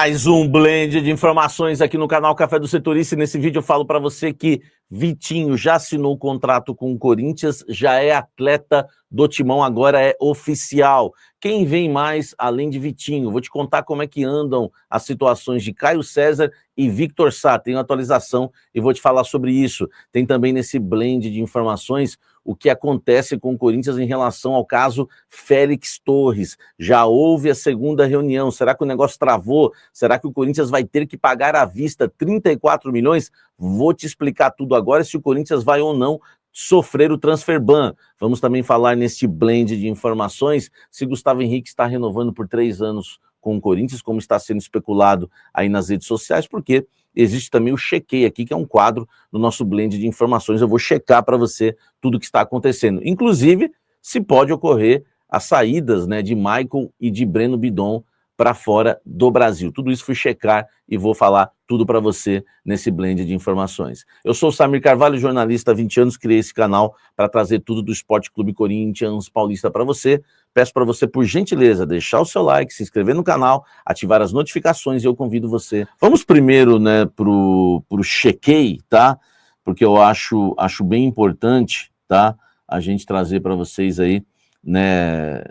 Mais um blend de informações aqui no canal Café do Setorista. E nesse vídeo eu falo para você que Vitinho já assinou o contrato com o Corinthians, já é atleta do Timão, agora é oficial. Quem vem mais além de Vitinho? Vou te contar como é que andam as situações de Caio César e Victor Sá. Tem atualização e vou te falar sobre isso. Tem também nesse blend de informações o que acontece com o Corinthians em relação ao caso Félix Torres. Já houve a segunda reunião. Será que o negócio travou? Será que o Corinthians vai ter que pagar à vista 34 milhões? Vou te explicar tudo agora, se o Corinthians vai ou não sofrer o transfer ban. Vamos também falar neste blend de informações se Gustavo Henrique está renovando por 3 anos com o Corinthians, como está sendo especulado aí nas redes sociais, porque existe também o Chequei aqui, que é um quadro do nosso blend de informações. Eu vou checar para você tudo o que está acontecendo. Inclusive, se pode ocorrer as saídas, né, de Michael e de Breno Bidon para fora do Brasil. Tudo isso fui checar e vou falar tudo para você nesse blend de informações. Eu sou o Samir Carvalho, jornalista há 20 anos, criei esse canal para trazer tudo do Esporte Clube Corinthians Paulista para você. Peço para você, por gentileza, deixar o seu like, se inscrever no canal, ativar as notificações e eu convido você. Vamos primeiro, né, pro Chequei, tá? Porque eu acho bem importante, tá? A gente trazer para vocês aí, né,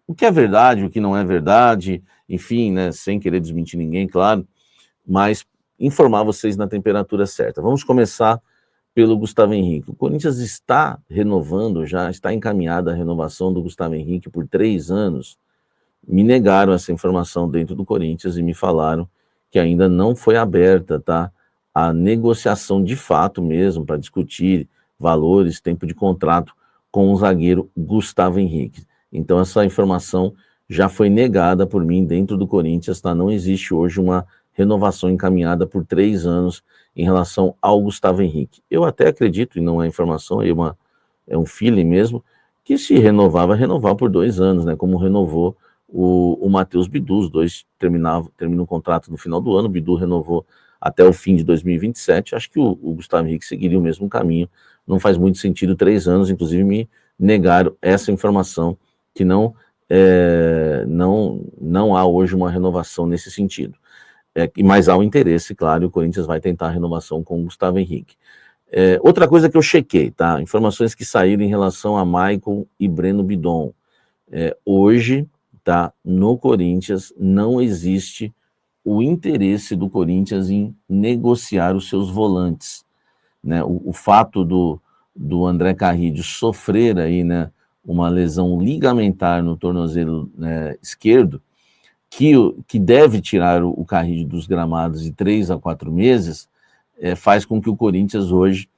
o que é verdade, o que não é verdade, enfim, né, sem querer desmentir ninguém, claro, mas informar vocês na temperatura certa. Vamos começar pelo Gustavo Henrique. O Corinthians está renovando, já está encaminhada a renovação do Gustavo Henrique por 3 anos. Me negaram essa informação dentro do Corinthians e me falaram que ainda não foi aberta, tá, a negociação de fato mesmo para discutir valores, tempo de contrato com o zagueiro Gustavo Henrique. Então essa informação já foi negada por mim dentro do Corinthians, tá? Não existe hoje uma renovação encaminhada por 3 anos em relação ao Gustavo Henrique. Eu até acredito, e não é informação, é um feeling mesmo, que se renovar, vai renovar por 2 anos, né? Como renovou o Matheus Bidu. Os dois terminam o contrato no final do ano, o Bidu renovou até o fim de 2027. Acho que o Gustavo Henrique seguiria o mesmo caminho. Não faz muito sentido 3 anos, inclusive me negaram essa informação, que não há hoje uma renovação nesse sentido. Mas há o interesse, claro, e o Corinthians vai tentar a renovação com o Gustavo Henrique. Outra coisa que eu chequei, tá? Informações que saíram em relação a Michael e Breno Bidon. Hoje, tá, no Corinthians não existe o interesse do Corinthians em negociar os seus volantes, né? O fato do André Carrillo sofrer aí, né, uma lesão ligamentar no tornozelo, né, esquerdo, que deve tirar o Carrillo dos gramados de 3 a 4 meses, faz com que o Corinthians hoje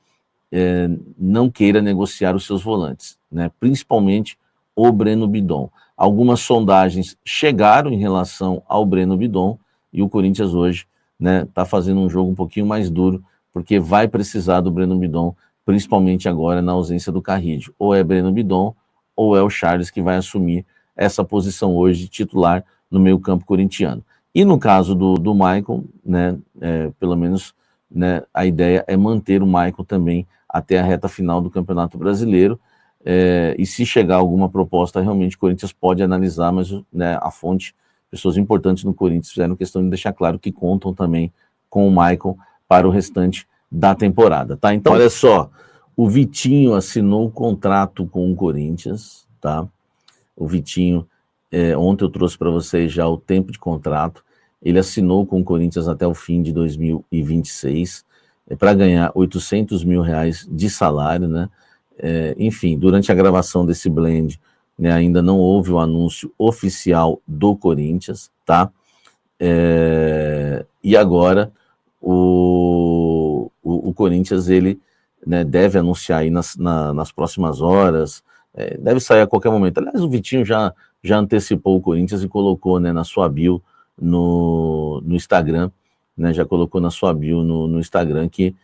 não queira negociar os seus volantes, né, principalmente o Breno Bidon. Algumas sondagens chegaram em relação ao Breno Bidon e o Corinthians hoje, né, tá fazendo um jogo um pouquinho mais duro, porque vai precisar do Breno Bidon, principalmente agora na ausência do Carrillo. Ou é Breno Bidon, ou é o Charles que vai assumir essa posição hoje de titular no meio-campo corintiano. E no caso do Michael, né, pelo menos, né, a ideia é manter o Michael também até a reta final do Campeonato Brasileiro. E se chegar alguma proposta, realmente o Corinthians pode analisar, mas, né, a fonte, pessoas importantes no Corinthians fizeram questão de deixar claro que contam também com o Michael para o restante da temporada, tá? Então, olha só, o Vitinho assinou um contrato com o Corinthians, tá? O Vitinho, ontem eu trouxe para vocês já o tempo de contrato. Ele assinou com o Corinthians até o fim de 2026, para ganhar R$800 mil de salário, né? Enfim, durante a gravação desse blend, né, ainda não houve o anúncio oficial do Corinthians, tá? E agora o Corinthians, ele, né, deve anunciar aí nas próximas horas, deve sair a qualquer momento. Aliás, o Vitinho já antecipou o Corinthians e colocou, né, na sua bio no Instagram, né, já colocou na sua bio no Instagram que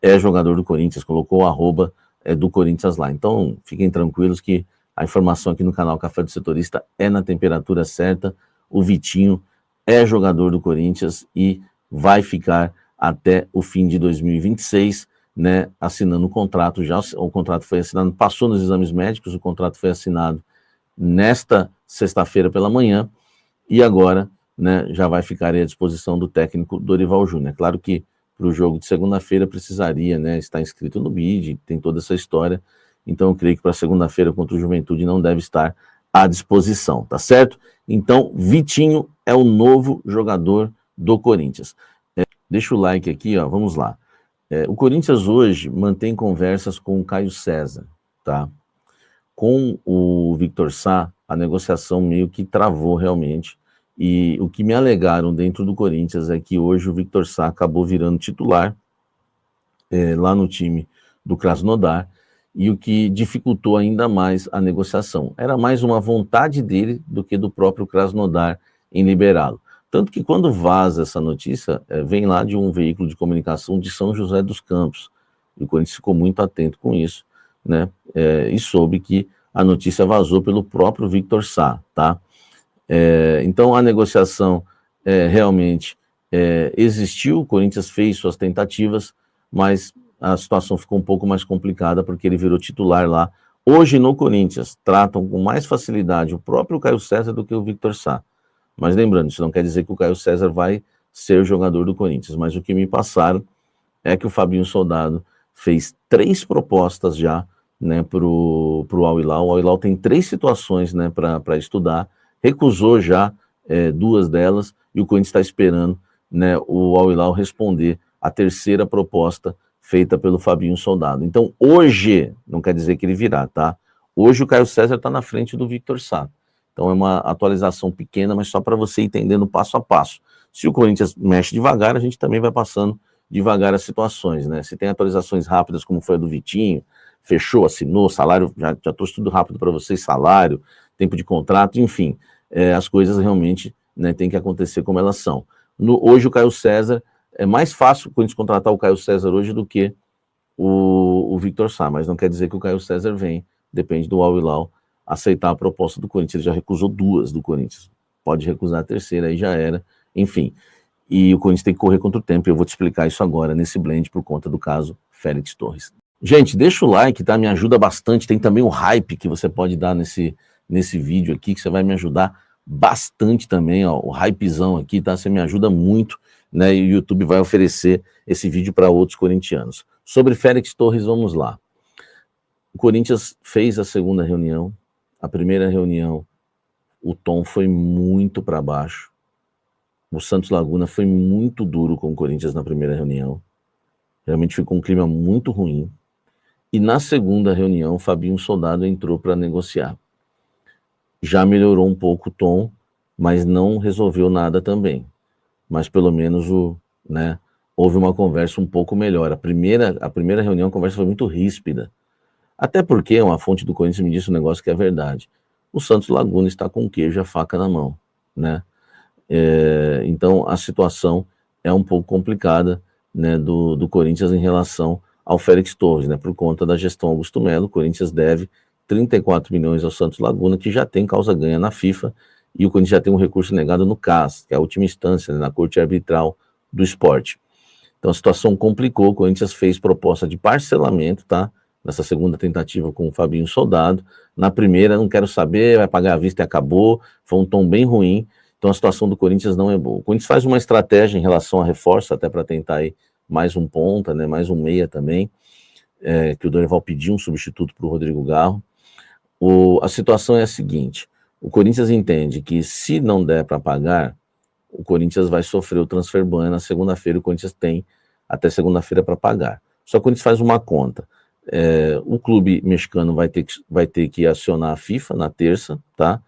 é jogador do Corinthians, colocou o arroba do Corinthians lá. Então, fiquem tranquilos que a informação aqui no canal Café do Setorista é na temperatura certa. O Vitinho é jogador do Corinthians e vai ficar até o fim de 2026, né, assinando o contrato. Já o contrato foi assinado, passou nos exames médicos, o contrato foi assinado nesta sexta-feira pela manhã, e agora, né, já vai ficar à disposição do técnico Dorival Júnior. É claro que para o jogo de segunda-feira precisaria, né, estar inscrito no BID, tem toda essa história, então eu creio que para segunda-feira contra o Juventude não deve estar à disposição, tá certo? Então, Vitinho é o novo jogador do Corinthians. Deixa o like aqui, ó, vamos lá. O Corinthians hoje mantém conversas com o Caio César, tá? Com o Victor Sá, a negociação meio que travou realmente, e o que me alegaram dentro do Corinthians é que hoje o Victor Sá acabou virando titular lá no time do Krasnodar, e o que dificultou ainda mais a negociação. Era mais uma vontade dele do que do próprio Krasnodar em liberá-lo. Tanto que quando vaza essa notícia, vem lá de um veículo de comunicação de São José dos Campos. E o Corinthians ficou muito atento com isso, né? E soube que a notícia vazou pelo próprio Victor Sá, tá? Então a negociação realmente existiu, o Corinthians fez suas tentativas, mas a situação ficou um pouco mais complicada porque ele virou titular lá. Hoje no Corinthians tratam com mais facilidade o próprio Caio César do que o Victor Sá. Mas lembrando, isso não quer dizer que o Caio César vai ser o jogador do Corinthians, mas o que me passaram é que o Fabinho Soldado fez 3 propostas já, né, para o Al Hilal. O Al Hilal tem 3 situações, né, para estudar, recusou já 2 delas, e o Corinthians está esperando, né, o Al Hilal responder a 3ª proposta feita pelo Fabinho Soldado. Então hoje, não quer dizer que ele virá, tá? Hoje o Caio César está na frente do Victor Sá. Então é uma atualização pequena, mas só para você ir entendendo passo a passo. Se o Corinthians mexe devagar, a gente também vai passando devagar as situações, né? Se tem atualizações rápidas, como foi a do Vitinho, fechou, assinou, salário, já trouxe tudo rápido para vocês, salário, tempo de contrato, enfim, as coisas realmente, né, tem que acontecer como elas são. Hoje o Caio César, é mais fácil o Corinthians contratar o Caio César hoje do que o Victor Sá, mas não quer dizer que o Caio César vem, depende do Al Hilal aceitar a proposta do Corinthians. Ele já recusou 2 do Corinthians, pode recusar a 3ª, aí já era, enfim. E o Corinthians tem que correr contra o tempo, e eu vou te explicar isso agora nesse blend por conta do caso Félix Torres. Gente, deixa o like, tá? Me ajuda bastante. Tem também o hype que você pode dar nesse vídeo aqui, que você vai me ajudar bastante também, ó, o hypezão aqui, tá? Você me ajuda muito, né? E o YouTube vai oferecer esse vídeo para outros corintianos. Sobre Félix Torres, vamos lá. O Corinthians fez a 2ª reunião. A primeira reunião, o tom foi muito para baixo. O Santos Laguna foi muito duro com o Corinthians na primeira reunião. Realmente ficou um clima muito ruim. E na 2ª reunião, o Fabinho Soldado entrou para negociar. Já melhorou um pouco o tom, mas não resolveu nada também. Mas pelo menos houve uma conversa um pouco melhor. A primeira reunião, a conversa foi muito ríspida. Até porque uma fonte do Corinthians me disse um negócio que é verdade. O Santos Laguna está com o queijo e a faca na mão, né? Então a situação é um pouco complicada, né, do Corinthians em relação ao Félix Torres, né? Por conta da gestão Augusto Melo, o Corinthians deve 34 milhões ao Santos Laguna, que já tem causa ganha na FIFA, e o Corinthians já tem um recurso negado no CAS, que é a última instância, né, na Corte Arbitral do Esporte. Então a situação complicou, o Corinthians fez proposta de parcelamento, tá? Nessa 2ª tentativa com o Fabinho Soldado. Na primeira, não quero saber, vai pagar à vista e acabou. Foi um tom bem ruim. Então a situação do Corinthians não é boa. O Corinthians faz uma estratégia em relação a reforço, até para tentar aí mais um ponta, né, mais um meia também, que o Dorival pediu um substituto para o Rodrigo Garro. A situação é a seguinte: o Corinthians entende que se não der para pagar, o Corinthians vai sofrer o transfer ban. Na segunda-feira o Corinthians tem até segunda-feira para pagar. Só que o Corinthians faz uma conta. O clube mexicano vai ter que acionar a FIFA na terça, tá?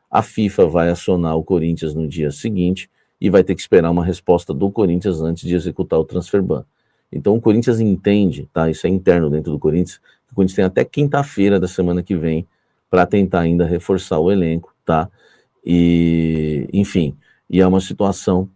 A FIFA vai acionar o Corinthians no dia seguinte e vai ter que esperar uma resposta do Corinthians antes de executar o transfer ban. Então o Corinthians entende, tá? Isso é interno dentro do Corinthians, que o Corinthians tem até quinta-feira da semana que vem para tentar ainda reforçar o elenco, tá? E, enfim, e é uma situação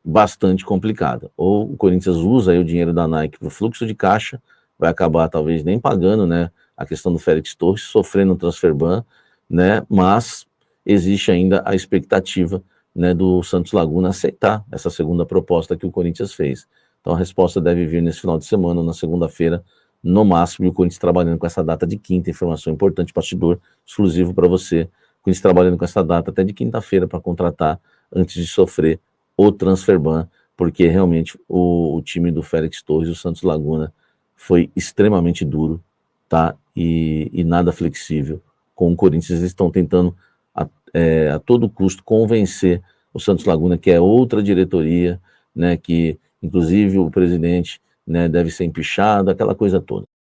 bastante complicada. Ou o Corinthians usa aí o dinheiro da Nike para o fluxo de caixa, vai acabar talvez nem pagando, né, a questão do Félix Torres, sofrendo um transfer ban, né, mas existe ainda a expectativa, né, do Santos Laguna aceitar essa 2ª proposta que o Corinthians fez. Então a resposta deve vir nesse final de semana, ou na segunda-feira, no máximo, e o Corinthians trabalhando com essa data de quinta, informação importante, bastidor exclusivo para você, o Corinthians trabalhando com essa data até de quinta-feira para contratar antes de sofrer o transfer ban, porque realmente o time do Félix Torres, o Santos Laguna, foi extremamente duro, tá? E nada flexível. Com o Corinthians, eles estão tentando a todo custo convencer o Santos Laguna, que é outra diretoria, né, que inclusive o presidente, né, deve ser empichado, aquela coisa toda.